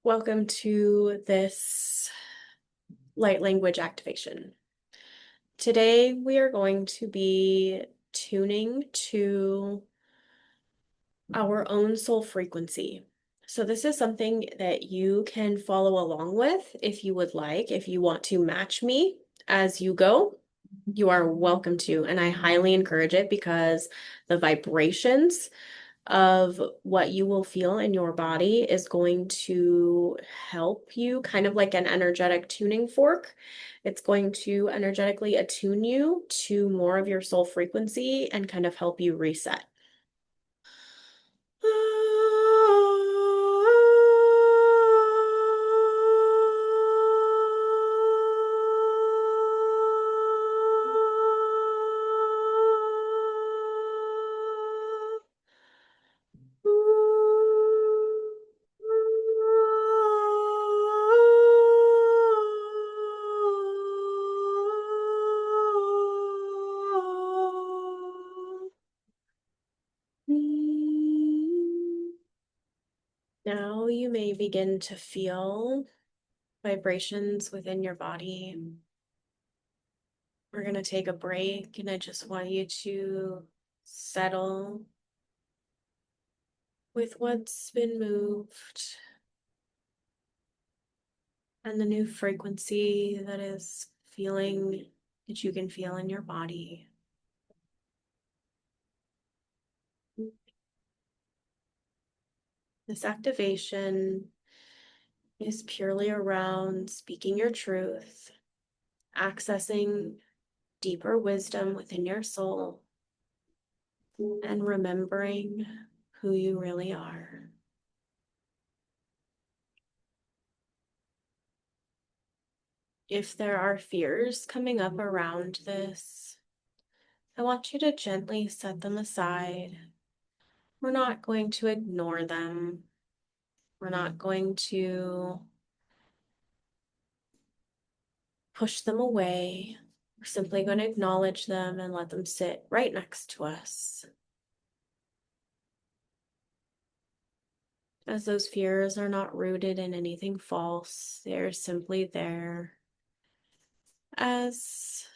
Welcome to this light language activation. Today we are going to be tuning to our own soul frequency. So this is something that you can follow along with if you would like. If you want to match me as you go, you are welcome to, and I highly encourage it because the vibrations of what you will feel in your body is going to help you, kind of like an energetic tuning fork. It's going to energetically attune you to more of your soul frequency and kind of help you reset. Now you may begin to feel vibrations within your body. We're going to take a break, and I just want you to settle with what's been moved and the new frequency that is feeling that you can feel in your body. This activation is purely around speaking your truth, accessing deeper wisdom within your soul, and remembering who you really are. If there are fears coming up around this, I want you to gently set them aside. We're not going to ignore them. We're not going to push them away. We're simply going to acknowledge them and let them sit right next to us. As those fears are not rooted in anything false, they're simply there as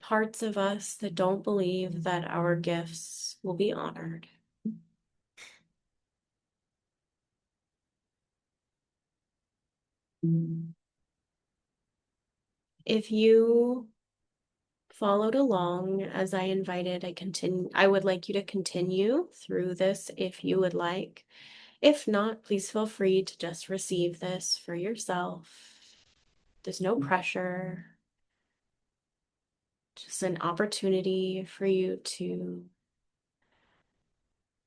parts of us that don't believe that our gifts will be honored. If you followed along as I invited, I would like you to continue through this if you would like. If not, please feel free to just receive this for yourself. There's no pressure, just an opportunity for you to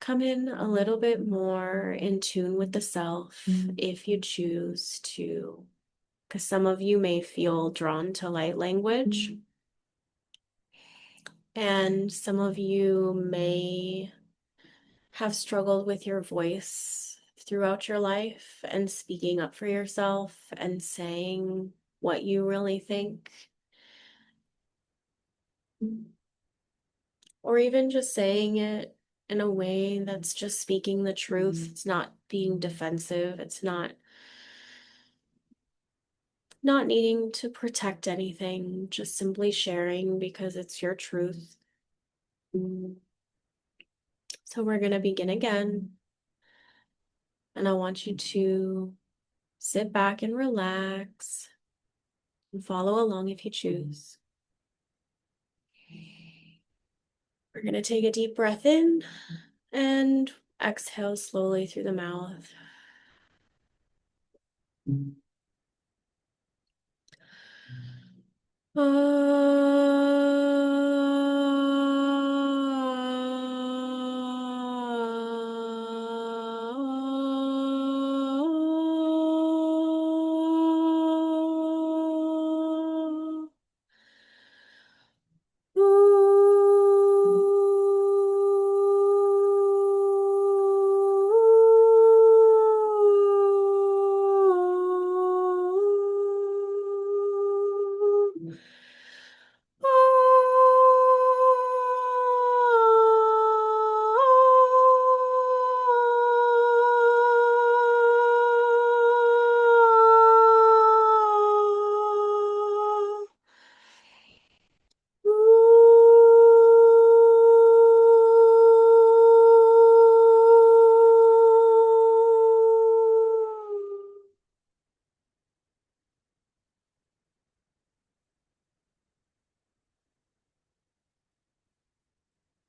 come in a little bit more in tune with the self if you choose to, because some of you may feel drawn to light language, and some of you may have struggled with your voice throughout your life and speaking up for yourself and saying what you really think. Or even just saying it in a way that's just speaking the truth. It's not being defensive. It's not needing to protect anything, just simply sharing because it's your truth. So we're going to begin again. And I want you to sit back and relax and follow along if you choose. We're going to take a deep breath in and exhale slowly through the mouth.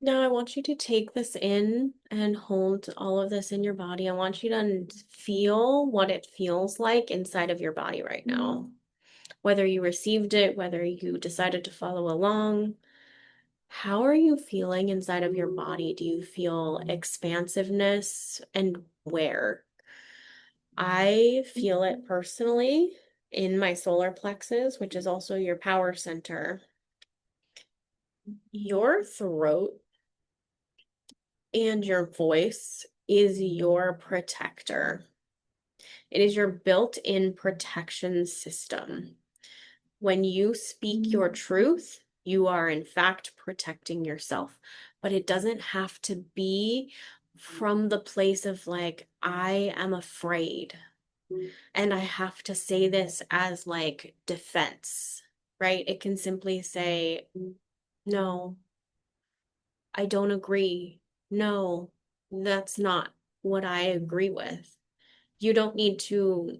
Now I want you to take this in and hold all of this in your body. I want you to feel what it feels like inside of your body right now. Whether you received it, whether you decided to follow along, how are you feeling inside of your body? Do you feel expansiveness, and where? I feel it personally in my solar plexus, which is also your power center. Your throat and your voice is your protector. It is your built-in protection system. When you speak your truth, you are in fact protecting yourself. But it doesn't have to be from the place of like, I am afraid. And I have to say this as like defense, right? It can simply say, no, I don't agree. No, that's not what I agree with. You don't need to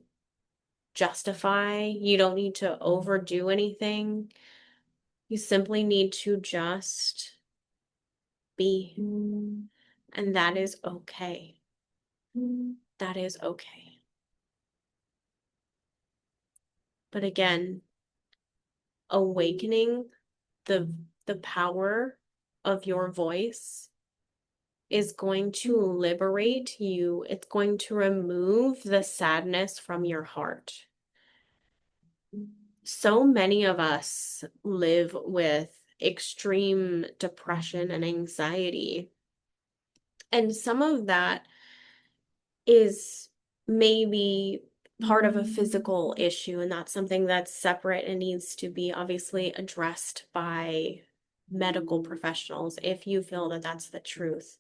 justify, you don't need to overdo anything. You simply need to just be. And that is okay. That is okay. But again, awakening the power of your voice is going to liberate you. It's going to remove the sadness from your heart. So many of us live with extreme depression and anxiety. And some of that is maybe part of a physical issue, and that's something that's separate and needs to be obviously addressed by medical professionals if you feel that that's the truth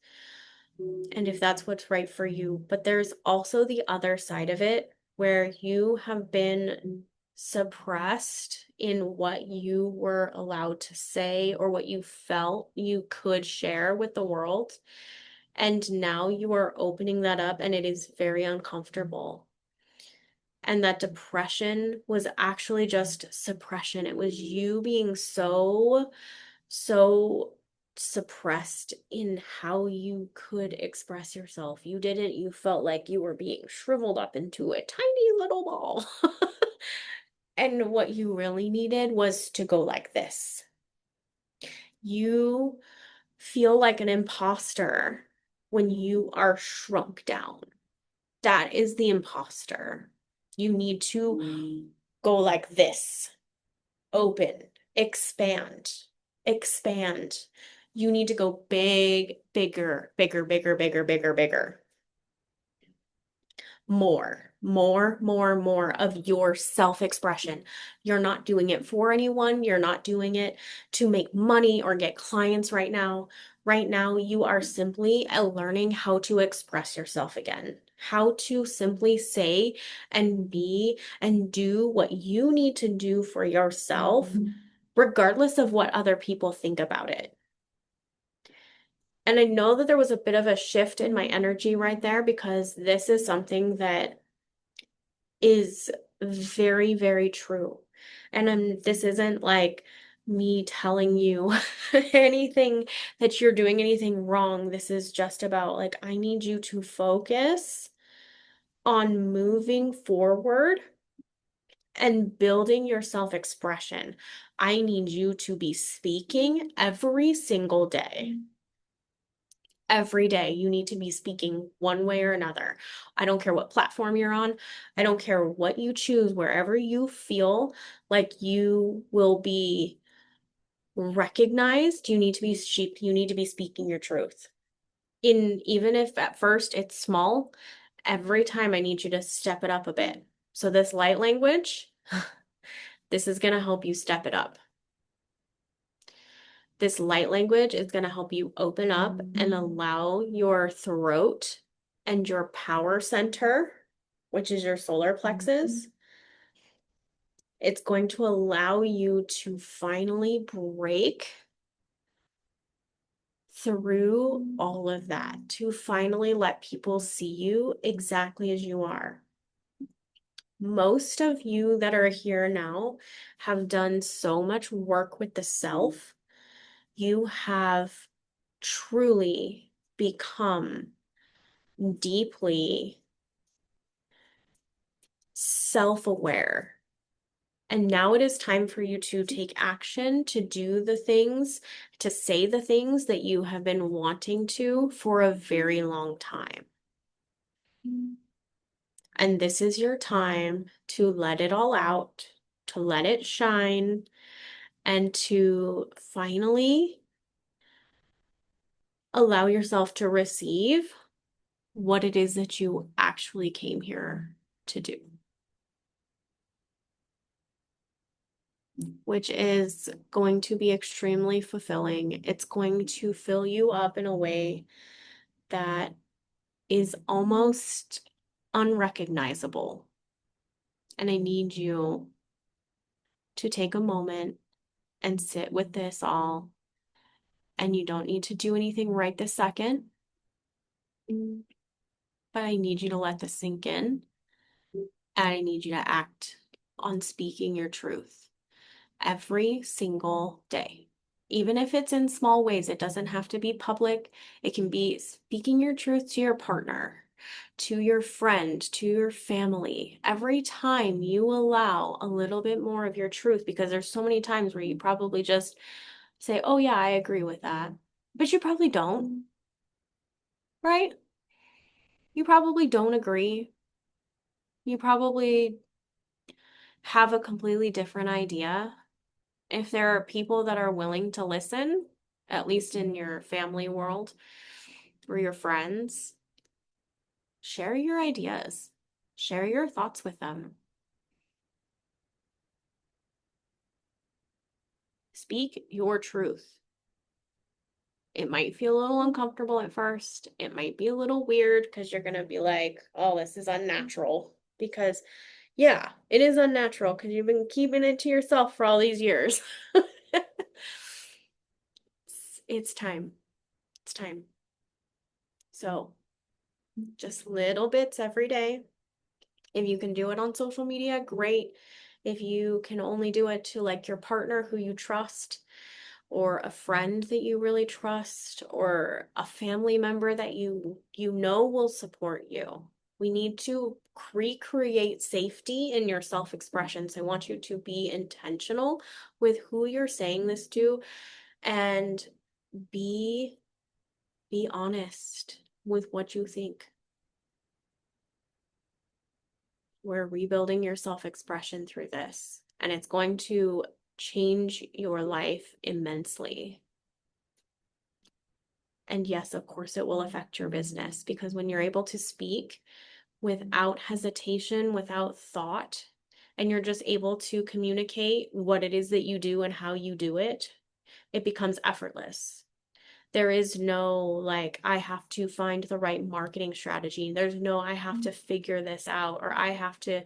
and if that's what's right for you. But there's also the other side of it where you have been suppressed in what you were allowed to say or what you felt you could share with the world. And now you are opening that up, and it is very uncomfortable. And that depression was actually just suppression. It was you being so suppressed in how you could express yourself. You felt like you were being shriveled up into a tiny little ball. And what you really needed was to go like this. You feel like an imposter when you are shrunk down. That is the imposter. You need to go like this. Open, expand, expand. You need to go big, bigger, bigger, bigger, bigger, bigger, bigger. More of your self-expression. You're not doing it for anyone. You're not doing it to make money or get clients right now. Right now, you are simply learning how to express yourself again, how to simply say and be and do what you need to do for yourself, regardless of what other people think about it. And I know that there was a bit of a shift in my energy right there because this is something that is very, very true. And this isn't like me telling you anything that you're doing anything wrong. This is just about like, I need you to focus on moving forward and building your self-expression. I need you to be speaking every single day. Every day you need to be speaking one way or another. I don't care what platform you're on. I don't care what you choose, wherever you feel like you will be recognized, you need to be speaking your truth. Even if at first it's small, every time I need you to step it up a bit. So this light language, this is going to help you step it up. This light language is going to help you open up and allow your throat and your power center, which is your solar plexus. It's going to allow you to finally break through all of that, to finally let people see you exactly as you are. Most of you that are here now have done so much work with the self. You have truly become deeply self-aware. And now it is time for you to take action, to do the things, to say the things that you have been wanting to for a very long time. And this is your time to let it all out, to let it shine, and to finally allow yourself to receive what it is that you actually came here to do, which is going to be extremely fulfilling. It's going to fill you up in a way that is almost unrecognizable. And I need you to take a moment and sit with this all. And you don't need to do anything right this second, but I need you to let this sink in. And I need you to act on speaking your truth every single day. Even if it's in small ways, it doesn't have to be public. It can be speaking your truth to your partner, to your friend, to your family. Every time you allow a little bit more of your truth, because there's so many times where you probably just say, oh, yeah, I agree with that. But you probably don't, right? You probably don't agree. You probably have a completely different idea. If there are people that are willing to listen, at least in your family world or your friends, share your ideas, share your thoughts with them. Speak your truth. It might feel a little uncomfortable at first. It might be a little weird because you're going to be like, oh, this is unnatural. Because, yeah, it is unnatural because you've been keeping it to yourself for all these years. It's time. It's time. So, just little bits every day. If you can do it on social media, great. If you can only do it to like your partner who you trust, or a friend that you really trust, or a family member that you know will support you. We need to recreate safety in your self-expression. So I want you to be intentional with who you're saying this to, and be honest with what you think. We're rebuilding your self-expression through this, and it's going to change your life immensely. And yes, of course, it will affect your business, because when you're able to speak without hesitation, without thought, and you're just able to communicate what it is that you do and how you do it, it becomes effortless. There is no like, I have to find the right marketing strategy. There's no, I have to figure this out, or I have to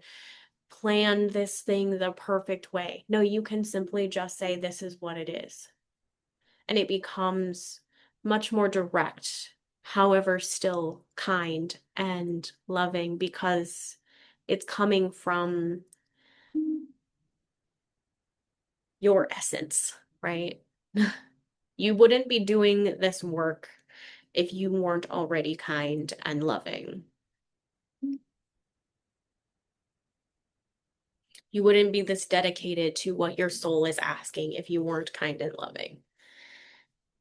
plan this thing the perfect way. No, you can simply just say, this is what it is. And it becomes much more direct, however, still kind and loving, because it's coming from your essence, right? You wouldn't be doing this work if you weren't already kind and loving. You wouldn't be this dedicated to what your soul is asking if you weren't kind and loving.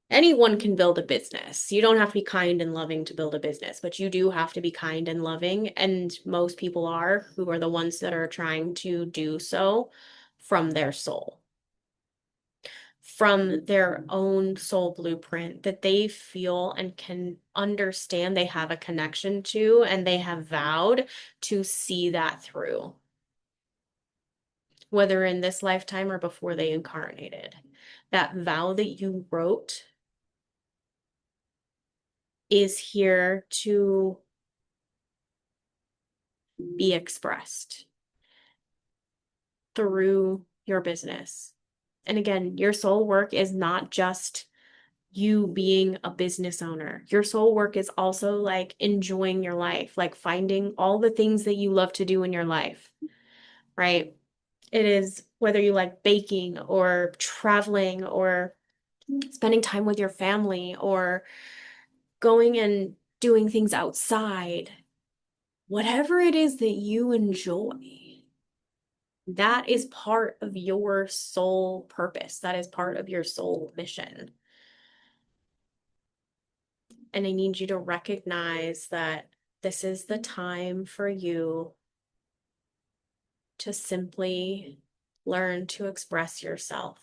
Anyone can build a business. You don't have to be kind and loving to build a business, but you do have to be kind and loving. And most people are, who are the ones that are trying to do so from their soul, from their own soul blueprint that they feel and can understand they have a connection to, and they have vowed to see that through, whether in this lifetime or before they incarnated. That vow that you wrote is here to be expressed through your business. And again, your soul work is not just you being a business owner. Your soul work is also like enjoying your life, like finding all the things that you love to do in your life, right? It is whether you like baking or traveling or spending time with your family or going and doing things outside, whatever it is that you enjoy, that is part of your soul purpose. That is part of your soul mission. And I need you to recognize that this is the time for you to simply learn to express yourself.